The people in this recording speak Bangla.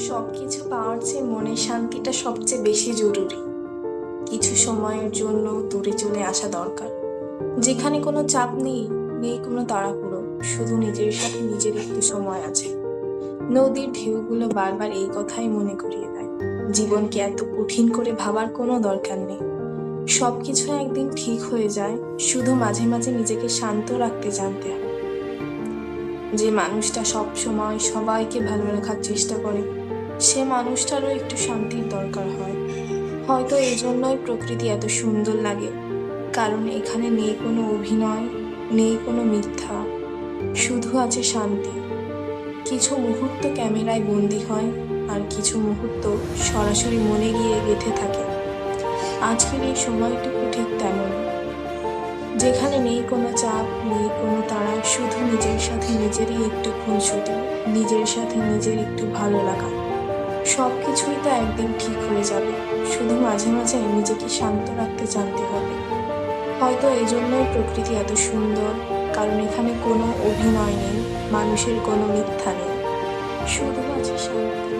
সবকিছু পাওয়ার চেয়ে মনের শান্তিটা সবচেয়ে বেশি জরুরি। কিছু সময়ের জন্য দূরে চলে আসা দরকার, যেখানে কোনো চাপ নেই, নেই কোনো তাড়াহুড়ো, শুধু নিজের সাথে নিজের একটু সময় আছে। নদীর ঢেউগুলো বারবার এই কথাই মনে করিয়ে দেয়, জীবনকে এত কঠিন করে ভাবার কোনো দরকার নেই। সবকিছু একদিন ঠিক হয়ে যায়, শুধু মাঝে মাঝে নিজেকে শান্ত রাখতে জানতে হয়। যে মানুষটা সব সময় সবাইকে ভালো রাখার চেষ্টা করে, সে মানুষটারও একটু শান্তির দরকার হয়। হয়তো এই জন্যই প্রকৃতি এত সুন্দর লাগে, কারণ এখানে নেই কোনো অভিনয়, নেই কোনো মিথ্যা, শুধু আছে শান্তি। কিছু মুহূর্ত ক্যামেরায় বন্দি হয়, আর কিছু মুহূর্ত সরাসরি মনে গিয়ে গেঁথে থাকে। আজকের এই সময়টুকু ঠিক তেমন, যেখানে নেই কোনো চাপ, নেই কোনো তাড়া, শুধু নিজের সাথে নিজেরই একটু খুনসুটি, নিজের সাথে নিজের একটু ভালো লাগা। সব কিছুই তো একদিন ঠিক হয়ে যাবে, শুধু মাঝে মাঝে নিজেকে শান্ত রাখতে জানতে হবে। হয়তো এই জন্যই প্রকৃতি এত সুন্দর, কারণ এখানে কোনো অভিনয় নেই, মানুষের কোনো মিথ্যা নেই, শুধু আছে শান্তি।